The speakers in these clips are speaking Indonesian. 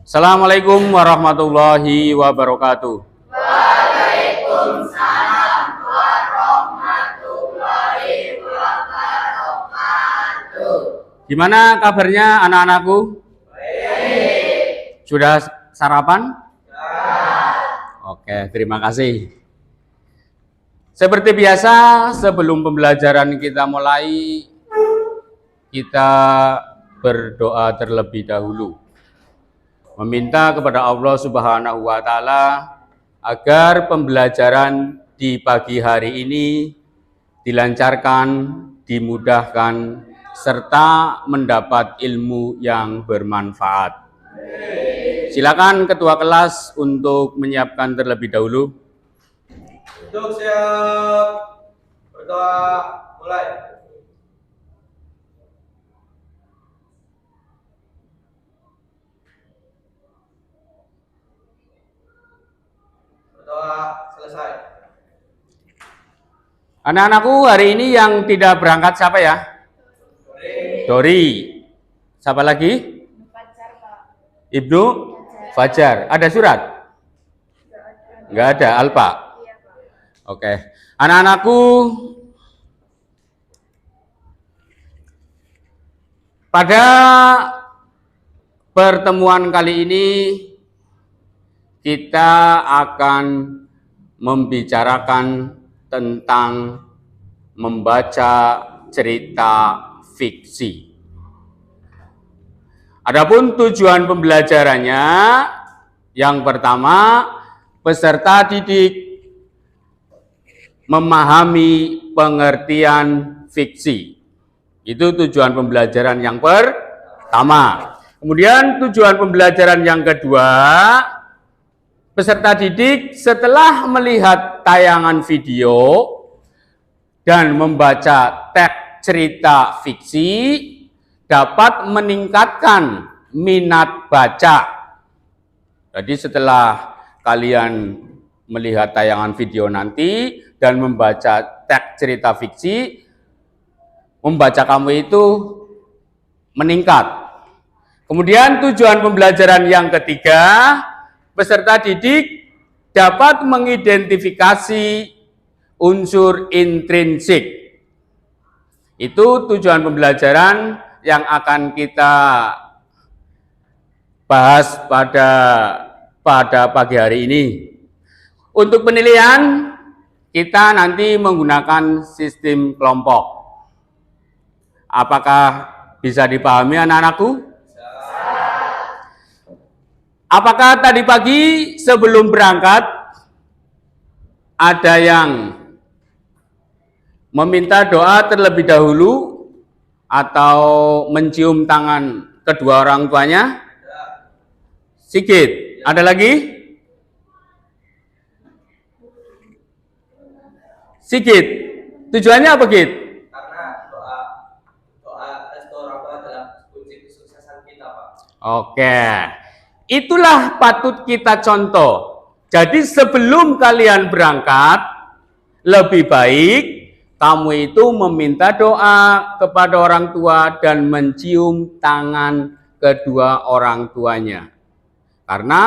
Assalamualaikum warahmatullahi wabarakatuh. Waalaikumsalam warahmatullahi wabarakatuh. Gimana kabarnya anak-anakku? Baik. Sudah sarapan? Ya. Oke, terima kasih. Seperti biasa, sebelum pembelajaran kita mulai, kita berdoa terlebih dahulu. Meminta kepada Allah Subhanahu wa Ta'ala agar pembelajaran di pagi hari ini dilancarkan, dimudahkan, serta mendapat ilmu yang bermanfaat. Silakan ketua kelas untuk menyiapkan terlebih dahulu. Untuk siap, berdoa, mulai. Berdoa selesai. Anak-anakku, hari ini yang tidak berangkat siapa ya? Dori. Siapa lagi? Ibnu Fajar. Ada surat? Enggak ada. Alpa? Oke. Anak-anakku, pada pertemuan kali ini kita akan membicarakan tentang membaca cerita fiksi. Adapun tujuan pembelajarannya, yang pertama, peserta didik memahami pengertian fiksi. Itu tujuan pembelajaran yang pertama. Kemudian tujuan pembelajaran yang kedua, peserta didik setelah melihat tayangan video dan membaca teks cerita fiksi dapat meningkatkan minat baca. Jadi setelah kalian melihat tayangan video nanti dan membaca teks cerita fiksi, membaca kamu itu meningkat. Kemudian tujuan pembelajaran yang ketiga, peserta didik dapat mengidentifikasi unsur intrinsik. Itu tujuan pembelajaran yang akan kita bahas pada pagi hari ini. Untuk penilaian, kita nanti menggunakan sistem kelompok. Apakah bisa dipahami anak-anakku? Apakah tadi pagi sebelum berangkat ada yang meminta doa terlebih dahulu atau mencium tangan kedua orang tuanya? Sigit, ada lagi? Sigit, tujuannya apa, Git? Karena doa restu orang tua adalah kunci kesuksesan kita, Pak. Oke, itulah patut kita contoh. Jadi sebelum kalian berangkat, lebih baik kamu itu meminta doa kepada orang tua dan mencium tangan kedua orang tuanya. Karena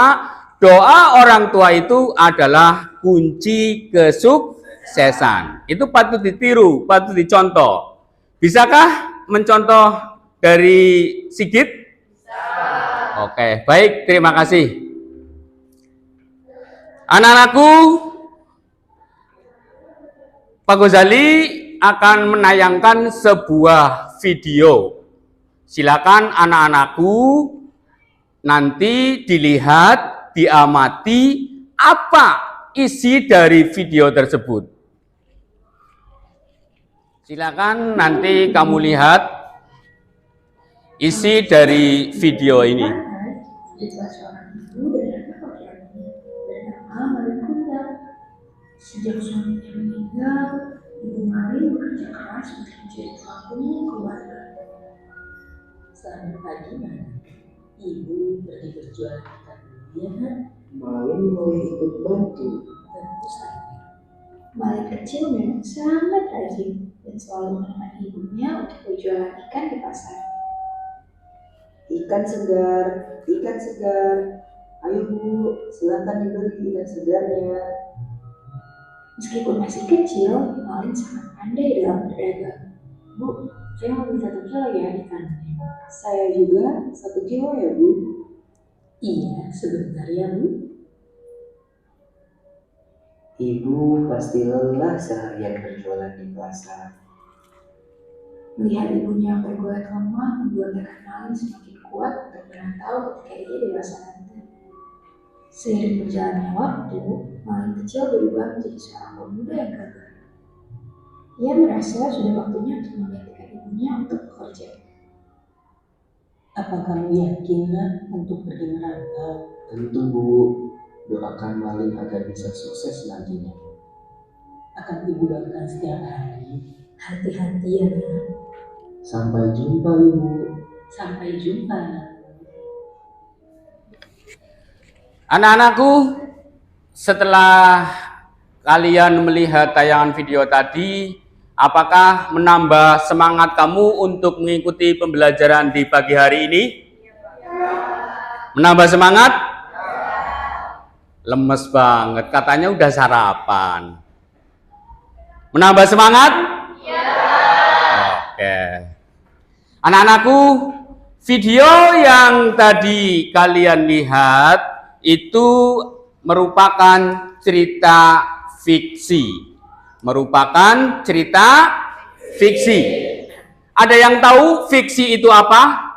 doa orang tua itu adalah kunci kesuksesan. Itu patut ditiru, patut dicontoh. Bisakah mencontoh dari Sigit? Oke, baik, terima kasih. Anak-anakku, Pak Gozali akan menayangkan sebuah video. Silakan anak-anakku nanti dilihat, diamati apa isi dari video tersebut. Silakan nanti kamu lihat isi dari video ini. Itulah seorang ibu dan anak laki-laki bernama Marin Kunda. Sejak suaminya meninggal, Ibu Marin bekerja keras untuk mencari kampung keluarga. Selamat pagi, Nak. Ibu pergi berjualan ikan dulu ya, Nak? Main boleh ikut bantu. Tentu saja. Marin kecil memang sangat rajin dan selalu menemani ibunya untuk berjualan ikan di pasar. Ikan segar ikan segar. Ayo Bu, silakan dibeli ikan segarnya. Meskipun masih kecil, Malin sangat pandai dalam berdagang. Bu, saya mau beli 1 kilo ya ikannya. Saya juga 1 kilo ya Bu. Iya, sebentar ya Bu. Ibu pasti lelah seharian berjualan di pasar. Melihat ibunya yang bergoyang lemah membuat tekad Malin semakin kuat untuk merantau ketika ia dewasa nanti. Seiring berjalannya waktu, Malin kecil berubah menjadi seorang pemuda yang gagah. Ia merasa sudah waktunya untuk menggantikan ibunya untuk bekerja. Apa kamu yakin nak untuk pergi merantau? Tentu Bu, doakan Malin agar bisa sukses nantinya. Akan ibu doakan setiap hari. Hati-hati ya nak. Sampai jumpa Ibu. Sampai jumpa nak. Anak-anakku, setelah kalian melihat tayangan video tadi, apakah menambah semangat kamu untuk mengikuti pembelajaran di pagi hari ini? Menambah semangat? Lemes banget, katanya udah sarapan. Menambah semangat? Oke. Anak-anakku, video yang tadi kalian lihat itu merupakan cerita fiksi. Merupakan cerita fiksi. Ada yang tahu fiksi itu apa?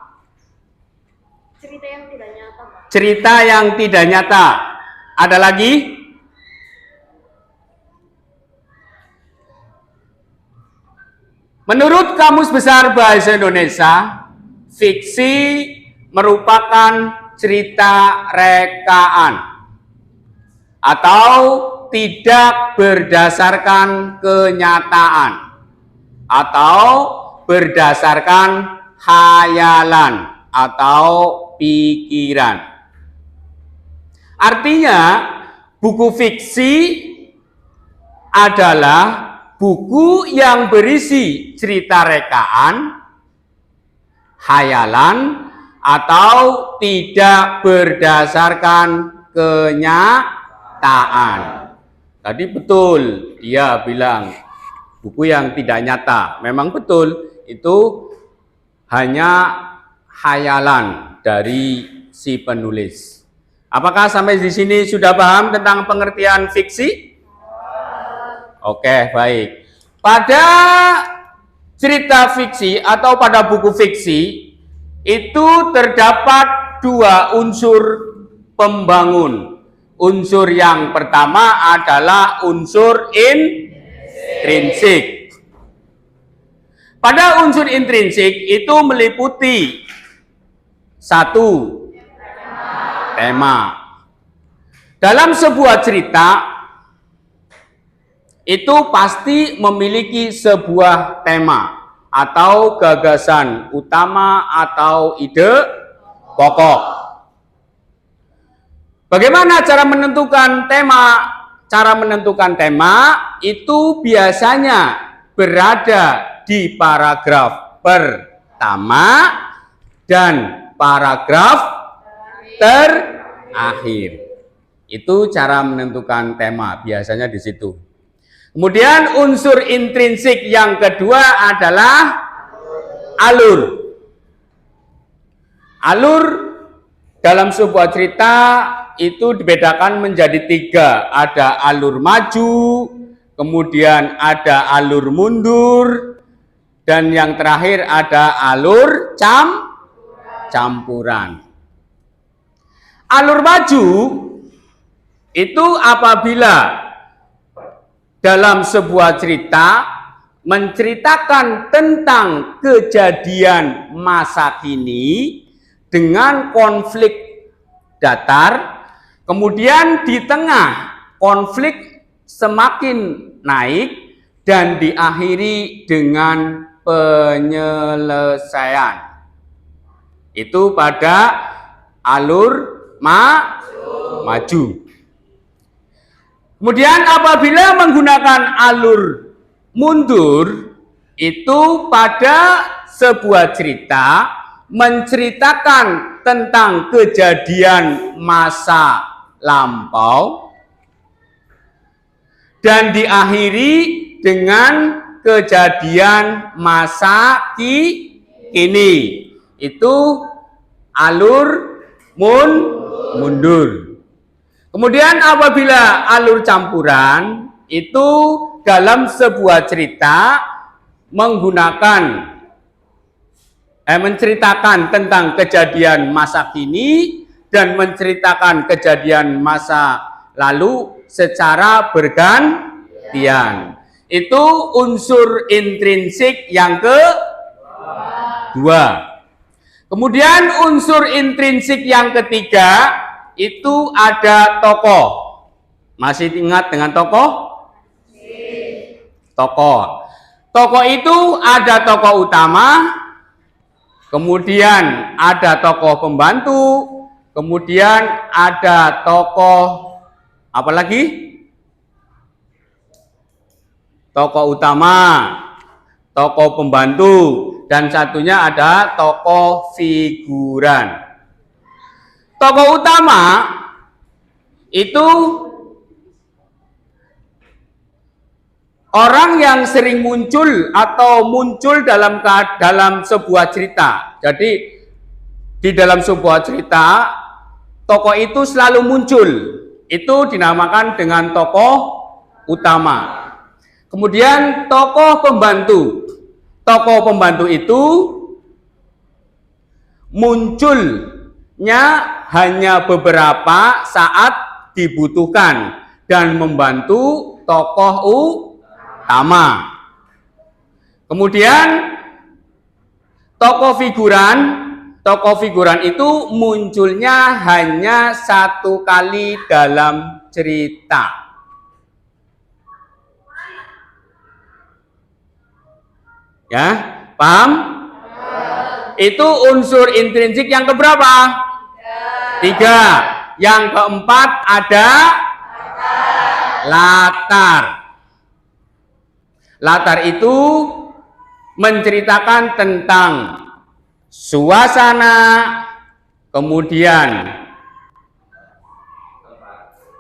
Cerita yang tidak nyata, Pak. Cerita yang tidak nyata. Ada lagi? Menurut Kamus Besar Bahasa Indonesia, fiksi merupakan cerita rekaan atau tidak berdasarkan kenyataan atau berdasarkan khayalan atau pikiran. Artinya, buku fiksi adalah buku yang berisi cerita rekaan, khayalan, atau tidak berdasarkan kenyataan. Tadi betul, dia bilang buku yang tidak nyata. Memang betul, itu hanya khayalan dari si penulis. Apakah sampai di sini sudah paham tentang pengertian fiksi? Oke, baik. Pada cerita fiksi atau pada buku fiksi, itu terdapat 2 unsur pembangun. Unsur yang pertama adalah unsur intrinsik. Pada unsur intrinsik itu meliputi 1. Tema. Dalam sebuah cerita itu pasti memiliki sebuah tema atau gagasan utama atau ide pokok. Bagaimana cara menentukan tema? Cara menentukan tema itu biasanya berada di paragraf pertama dan paragraf terakhir. Itu cara menentukan tema, biasanya di situ. Kemudian unsur intrinsik yang kedua adalah alur. Alur dalam sebuah cerita itu dibedakan menjadi 3. Ada alur maju, kemudian ada alur mundur, dan yang terakhir ada alur campuran. Alur maju itu apabila dalam sebuah cerita menceritakan tentang kejadian masa kini dengan konflik datar, kemudian di tengah konflik semakin naik dan diakhiri dengan penyelesaian. Itu pada alur maju. Kemudian apabila menggunakan alur mundur, itu pada sebuah cerita menceritakan tentang kejadian masa lampau dan diakhiri dengan kejadian masa kini. Itu alur mundur. Kemudian apabila alur campuran itu dalam sebuah cerita menceritakan tentang kejadian masa kini dan menceritakan kejadian masa lalu secara bergantian. Itu unsur intrinsik yang kedua. Kemudian unsur intrinsik yang ketiga itu ada tokoh. Masih ingat dengan tokoh? Tokoh itu ada tokoh utama, kemudian ada tokoh pembantu, kemudian ada tokoh apa lagi? Tokoh utama, tokoh pembantu, dan satunya ada tokoh figuran. Tokoh utama itu orang yang sering muncul atau muncul dalam sebuah cerita. Jadi di dalam sebuah cerita tokoh itu selalu muncul. Itu dinamakan dengan tokoh utama. Kemudian tokoh pembantu. Tokoh pembantu itu munculnya hanya beberapa saat dibutuhkan dan membantu tokoh utama. Kemudian tokoh figuran itu munculnya hanya satu kali dalam cerita. Ya, paham? Itu unsur intrinsik yang keberapa? 3. Yang keempat ada latar. Latar itu menceritakan tentang suasana, kemudian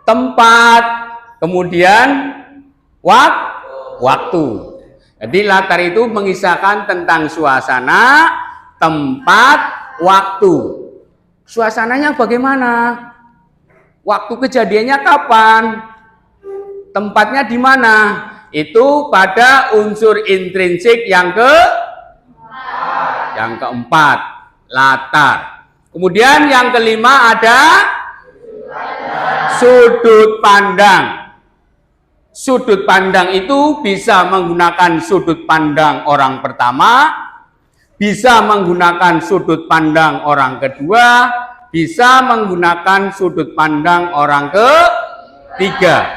tempat, kemudian waktu. Jadi latar itu mengisahkan tentang suasana, tempat, waktu. Suasananya bagaimana? Waktu kejadiannya kapan? Tempatnya di mana? Itu pada unsur intrinsik yang keempat, latar. Kemudian yang kelima ada sudut pandang. Sudut pandang itu bisa menggunakan sudut pandang orang pertama, bisa menggunakan sudut pandang orang kedua, bisa menggunakan sudut pandang orang ketiga.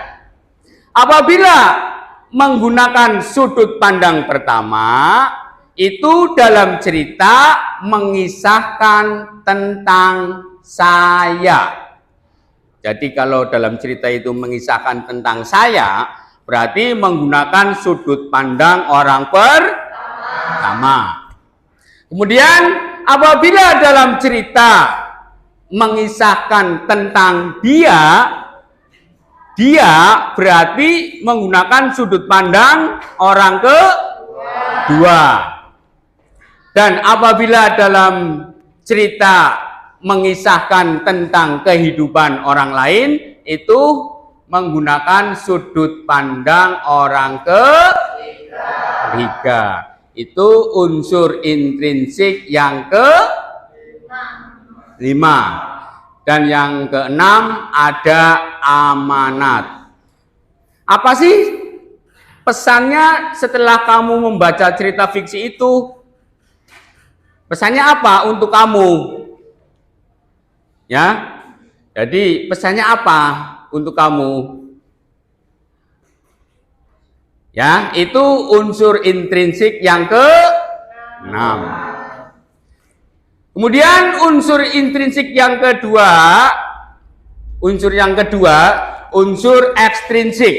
Apabila menggunakan sudut pandang pertama, itu dalam cerita mengisahkan tentang saya. Jadi kalau dalam cerita itu mengisahkan tentang saya, berarti menggunakan sudut pandang orang pertama. Kemudian apabila dalam cerita mengisahkan tentang dia berarti menggunakan sudut pandang orang kedua. Dan apabila dalam cerita mengisahkan tentang kehidupan orang lain, itu menggunakan sudut pandang orang ketiga. Itu unsur intrinsik yang ke-5. Dan yang ke-6 ada amanat. Apa sih pesannya setelah kamu membaca cerita fiksi itu? Pesannya apa untuk kamu? Ya, jadi pesannya apa untuk kamu? Ya, itu unsur intrinsik yang ke-6. Kemudian unsur intrinsik yang kedua, unsur ekstrinsik.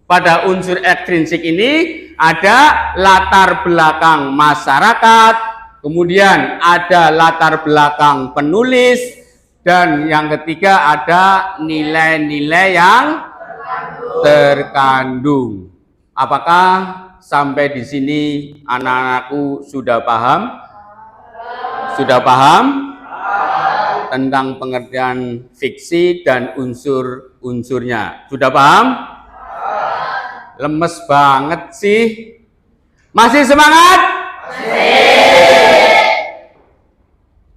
Pada unsur ekstrinsik ini ada latar belakang masyarakat, Kemudian ada latar belakang penulis. Dan yang ketiga ada nilai-nilai yang terkandung. Apakah sampai di sini anak-anakku sudah paham? Sudah paham tentang pengertian fiksi dan unsur-unsurnya? Sudah paham? Lemes banget sih. Masih semangat?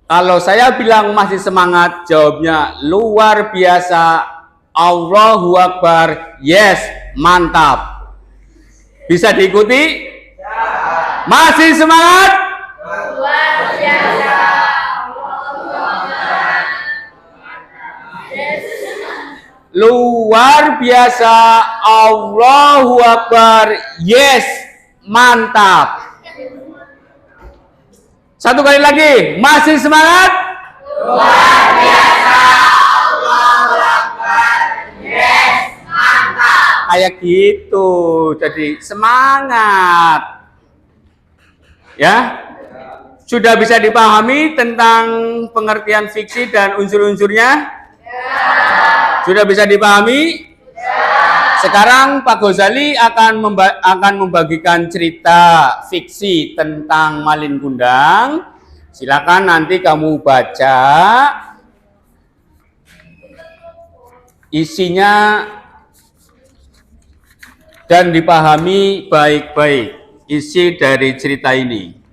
Kalau saya bilang masih semangat, jawabnya luar biasa. Allahu Akbar. Yes, mantap. Bisa diikuti? Masih semangat? Luar biasa. Luar biasa. Allahu Akbar. Yes, mantap. Satu kali lagi, masih semangat? Luar biasa. Allahu Akbar. Yes, mantap. Kayak gitu, jadi semangat. Ya, sudah bisa dipahami tentang pengertian fiksi dan unsur-unsurnya? Sudah bisa dipahami? Sekarang Pak Ghazali akan membagikan cerita fiksi tentang Malin Kundang. Silakan nanti kamu baca isinya dan dipahami baik-baik isi dari cerita ini.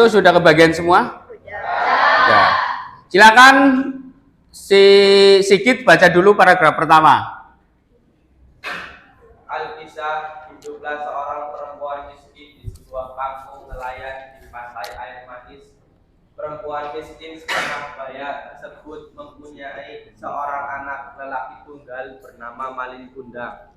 Sudah kebagian semua? Ya. Silakan si Sigit baca dulu paragraf pertama. Alkisah, hiduplah seorang perempuan miskin di sebuah kampung nelayan di pantai air manis. Perempuan miskin setengah baya tersebut mempunyai seorang anak lelaki tunggal bernama Malin Kundang.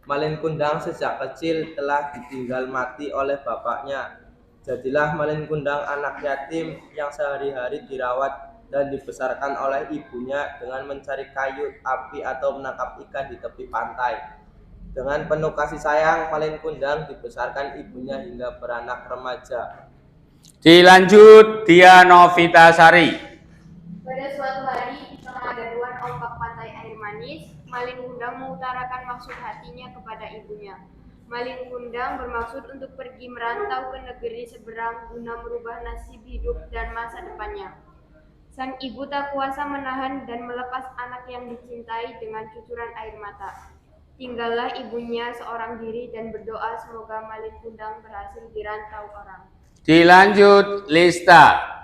Malin Kundang sejak kecil telah ditinggal mati oleh bapaknya. Jadilah Malin Kundang anak yatim yang sehari-hari dirawat dan dibesarkan oleh ibunya dengan mencari kayu, api, atau menangkap ikan di tepi pantai. Dengan penuh kasih sayang, Malin Kundang dibesarkan ibunya hingga beranak remaja. Dilanjut Dia Novitasari. Pada suatu hari, di tengah gaduhan ombak pantai air manis, Malin Kundang mengutarakan maksud hatinya kepada ibunya. Malin Kundang bermaksud untuk pergi merantau ke negeri seberang guna merubah nasib hidup dan masa depannya. Sang ibu tak kuasa menahan dan melepas anak yang dicintai dengan cucuran air mata. Tinggallah ibunya seorang diri dan berdoa semoga Malin Kundang berhasil dirantau orang. Dilanjut Lista.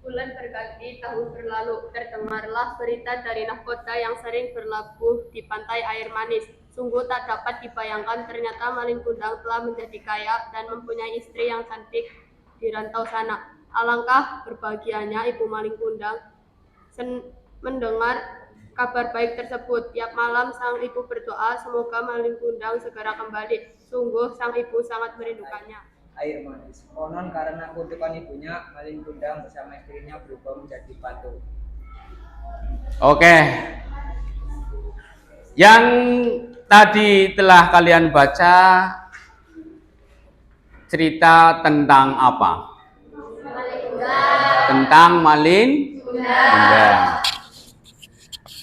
Bulan berganti, tahun berlalu, terdengarlah berita dari nahkota yang sering berlabuh di pantai air manis. Sungguh tak dapat dibayangkan ternyata Malin Kundang telah menjadi kaya dan mempunyai istri yang cantik di rantau sana. Alangkah berbahagianya ibu Malin Kundang mendengar kabar baik tersebut. Tiap malam sang ibu berdoa semoga Malin Kundang segera kembali. Sungguh sang ibu sangat merindukannya. Air manis. Konon karena kutukan ibunya, Malin Kundang bersama istrinya berubah menjadi batu. Oke. Yang tadi telah kalian baca cerita tentang apa? Tentang Malin Kundang.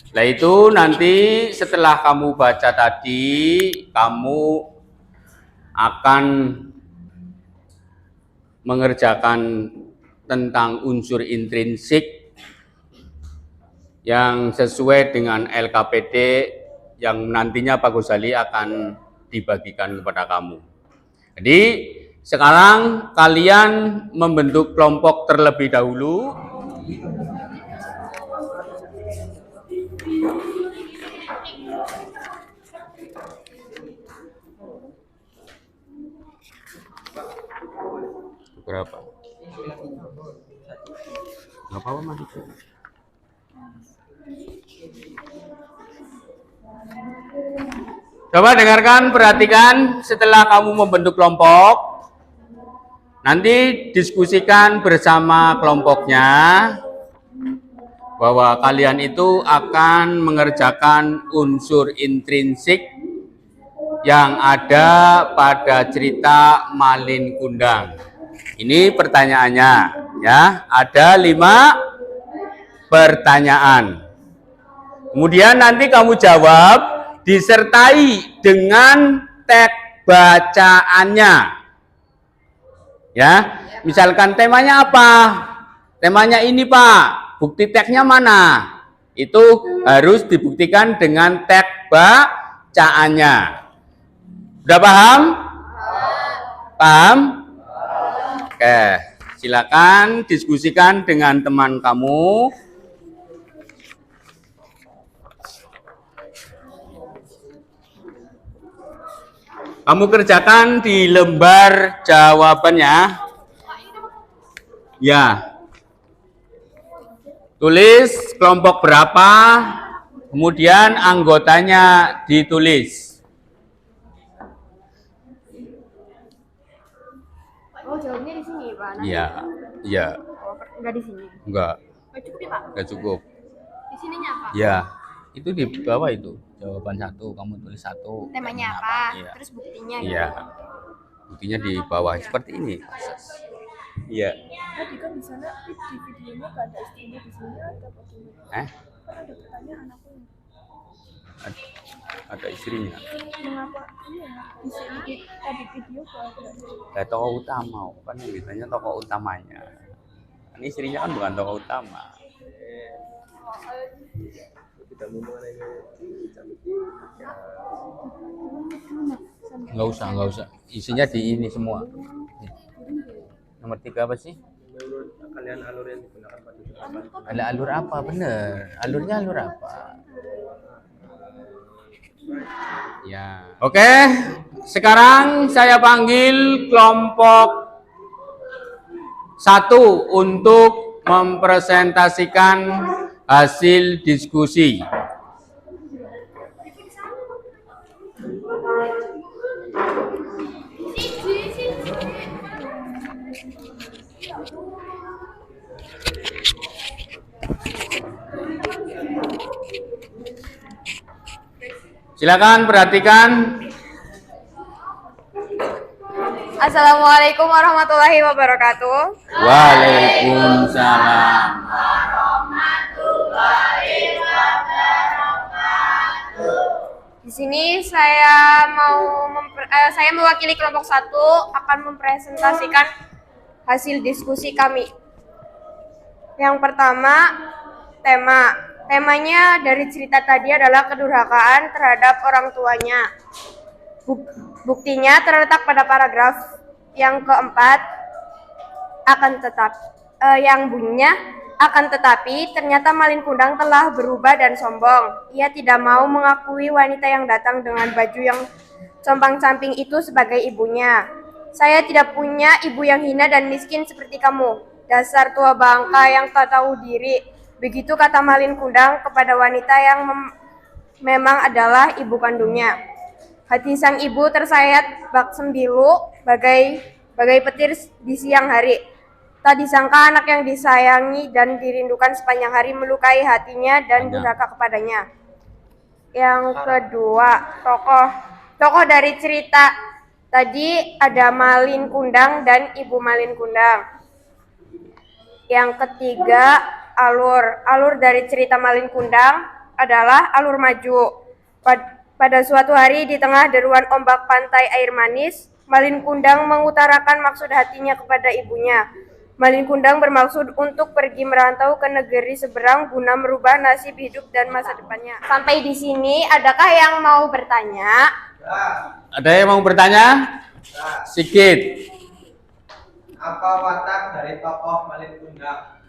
Nah itu nanti setelah kamu baca tadi, kamu akan mengerjakan tentang unsur intrinsik yang sesuai dengan LKPD yang nantinya Pak Ghazali akan dibagikan kepada kamu. Jadi sekarang kalian membentuk kelompok terlebih dahulu. Berapa? Nggak apa-apa, Mas. Coba dengarkan, perhatikan setelah kamu membentuk kelompok. Nanti diskusikan bersama kelompoknya bahwa kalian itu akan mengerjakan unsur intrinsik yang ada pada cerita Malin Kundang. Ini pertanyaannya, ya. Ada 5 pertanyaan. Kemudian nanti kamu jawab disertai dengan teks bacaannya. Ya, misalkan temanya apa? Temanya ini, Pak. Bukti teksnya mana? Itu harus dibuktikan dengan teks bacaannya. Udah paham? Paham? Oke, silakan diskusikan dengan teman kamu. Kamu kerjakan di lembar jawabannya. Ya. Tulis kelompok berapa, kemudian anggotanya ditulis. Oh, jawabnya di sini, Pak. Iya. Iya. Oh, enggak di sini. Enggak. Oh, cukup ya, Pak? Enggak cukup. Di sininya apa? Ya. Itu di bawah itu. Jawaban 1, kamu tulis 1. Temanya apa? Iya. Terus buktinya. Iya. Buktinya di bawah seperti ini. Iya. Tadi kan di sana di videonya gak ada istrinya di sini ada bagaimana? Kan ada pertanyaan aku. Ada istrinya. Mengapa? Iya, di sini tadi video gak ada. Tokoh utama, kan yang ditanya tokoh utamanya. Kan istrinya kan bukan tokoh utama. Nggak usah. Isinya di ini semua. Nomor 3 apa sih? Kalian alur yang digunakan pada Ada alur apa? Bener. Alurnya alur apa? Ya. Oke. Sekarang saya panggil kelompok 1 untuk mempresentasikan hasil diskusi. Silakan perhatikan. Assalamualaikum warahmatullahi wabarakatuh. Waalaikumsalam. Di sini saya mewakili kelompok 1 akan mempresentasikan hasil diskusi kami. Yang pertama, temanya dari cerita tadi adalah kedurhakaan terhadap orang tuanya. Buktinya terletak pada paragraf yang keempat, yang bunyinya akan tetapi ternyata Malin Kundang telah berubah dan sombong. Ia tidak mau mengakui wanita yang datang dengan baju yang compang-camping itu sebagai ibunya. Saya tidak punya ibu yang hina dan miskin seperti kamu. Dasar tua bangka yang tak tahu diri. Begitu kata Malin Kundang kepada wanita yang memang adalah ibu kandungnya. Hati sang ibu tersayat bak sembilu bagai petir di siang hari. Tak disangka anak yang disayangi dan dirindukan sepanjang hari melukai hatinya dan durhaka kepadanya. Yang kedua, tokoh dari cerita tadi ada Malin Kundang dan Ibu Malin Kundang. Yang ketiga, alur dari cerita Malin Kundang adalah alur maju. Pada suatu hari di tengah deruan ombak pantai air manis, Malin Kundang mengutarakan maksud hatinya kepada ibunya. Malin Kundang bermaksud untuk pergi merantau ke negeri seberang guna merubah nasib hidup dan masa depannya. Sampai di sini, adakah yang mau bertanya? Ada yang mau bertanya? Sigit. Apa watak dari tokoh Malin Kundang?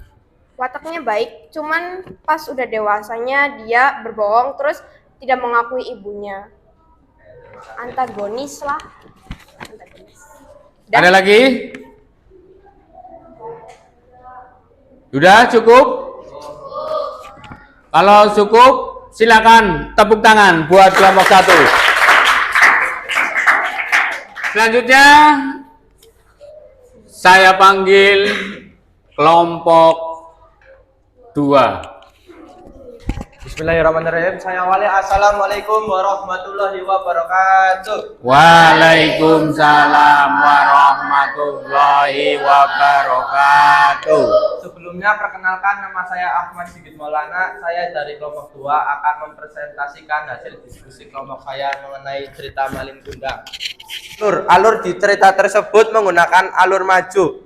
Wataknya baik, cuman pas udah dewasanya dia berbohong terus tidak mengakui ibunya. Antagonis lah. Antagonis. Ada lagi? Sudah cukup? Kalau cukup, silakan tepuk tangan buat kelompok 1. Selanjutnya, saya panggil kelompok 2. Bismillahirrahmanirrahim. Saya awali. Assalamualaikum warahmatullahi wabarakatuh. Waalaikumsalam warahmatullahi wabarakatuh. Sebelumnya perkenalkan, nama saya Ahmad Sigit Maulana. Saya dari kelompok 2 akan mempresentasikan hasil diskusi kelompok saya mengenai cerita Malin Kundang. Alur di cerita tersebut menggunakan alur maju.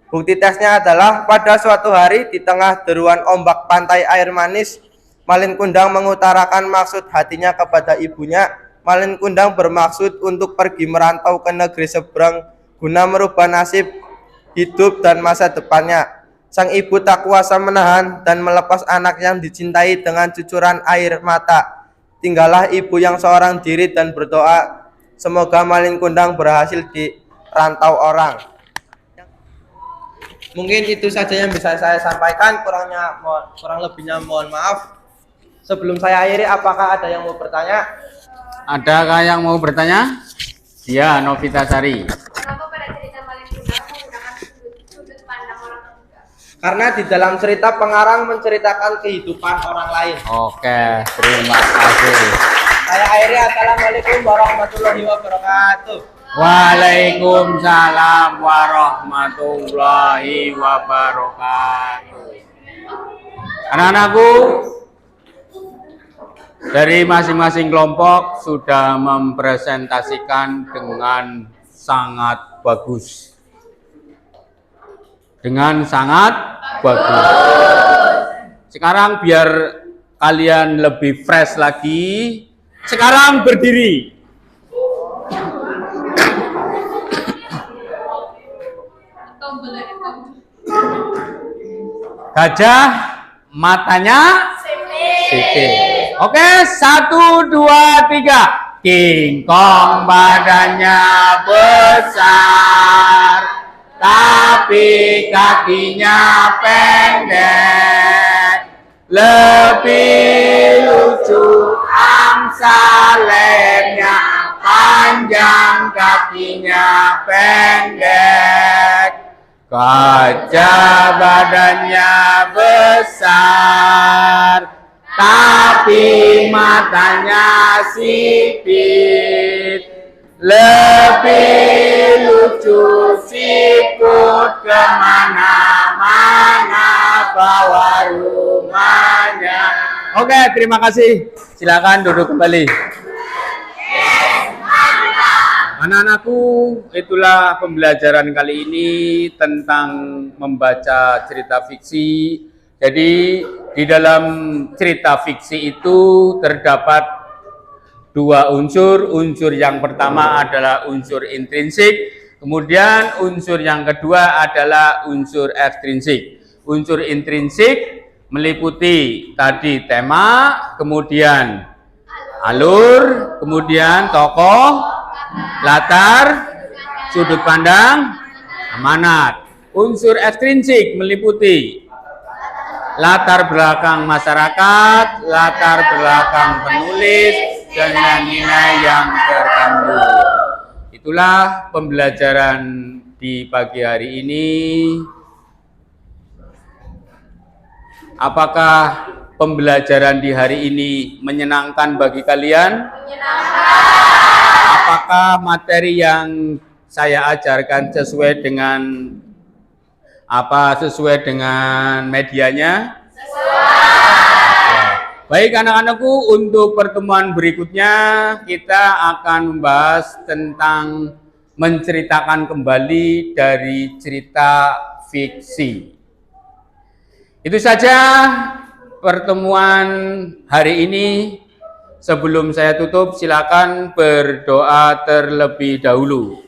Bukti tesnya adalah pada suatu hari di tengah deruan ombak pantai air manis, Malin Kundang mengutarakan maksud hatinya kepada ibunya. Malin Kundang bermaksud untuk pergi merantau ke negeri seberang guna merubah nasib hidup dan masa depannya. Sang ibu tak kuasa menahan dan melepas anak yang dicintai dengan cucuran air mata. Tinggallah ibu yang seorang diri dan berdoa, semoga Malin Kundang berhasil di rantau orang. Mungkin itu saja yang bisa saya sampaikan, kurang lebihnya mohon maaf. Sebelum saya akhiri, apakah ada yang mau bertanya? Adakah yang mau bertanya? Ya, Novita Sari. Kenapa pada cerita Malin Kundang menggunakan sudut pandang orang ketiga? Karena di dalam cerita pengarang menceritakan kehidupan orang lain. Oke, terima kasih. Saya akhiri. Assalamualaikum warahmatullahi wabarakatuh. Waalaikumsalam warahmatullahi wabarakatuh. Anak-anakku, dari masing-masing kelompok sudah mempresentasikan dengan sangat bagus. Dengan sangat bagus. Sekarang biar kalian lebih fresh lagi, sekarang berdiri. Gajah matanya sipit. Oke, 1, 2, 3. King Kong badannya besar, tapi kakinya pendek. Lebih lucu angsa lemnya, panjang kakinya pendek. Gajah badannya besar, tapi matanya sipit. Lebih lucu sikut kemana-mana, bawa rumahnya. Oke, terima kasih. Silakan duduk kembali. Anak-anakku, itulah pembelajaran kali ini tentang membaca cerita fiksi. Jadi di dalam cerita fiksi itu terdapat 2 unsur. Unsur yang pertama adalah unsur intrinsik, kemudian unsur yang kedua adalah unsur ekstrinsik. Unsur intrinsik meliputi tadi tema, kemudian alur, kemudian tokoh, latar, sudut pandang, amanat. Unsur ekstrinsik meliputi latar belakang masyarakat, latar belakang penulis, dan nilai yang terkandung. Itulah pembelajaran di pagi hari ini. Apakah pembelajaran di hari ini menyenangkan bagi kalian? Apakah materi yang saya ajarkan sesuai dengan medianya? Baik anak-anakku, untuk pertemuan berikutnya kita akan membahas tentang menceritakan kembali dari cerita fiksi. Itu saja pertemuan hari ini. Sebelum saya tutup, silakan berdoa terlebih dahulu.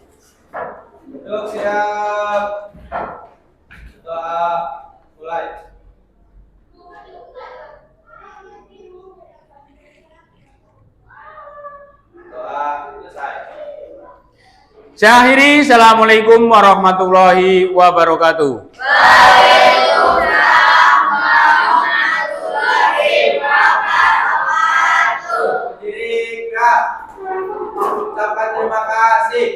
Duduk siap. Doa mulai. Doa selesai. Saya akhiri, Assalamualaikum warahmatullahi wabarakatuh. Berdiri, gerak. Ucapkan terima kasih.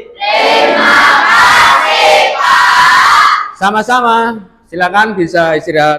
Sama-sama, silakan bisa istirahat.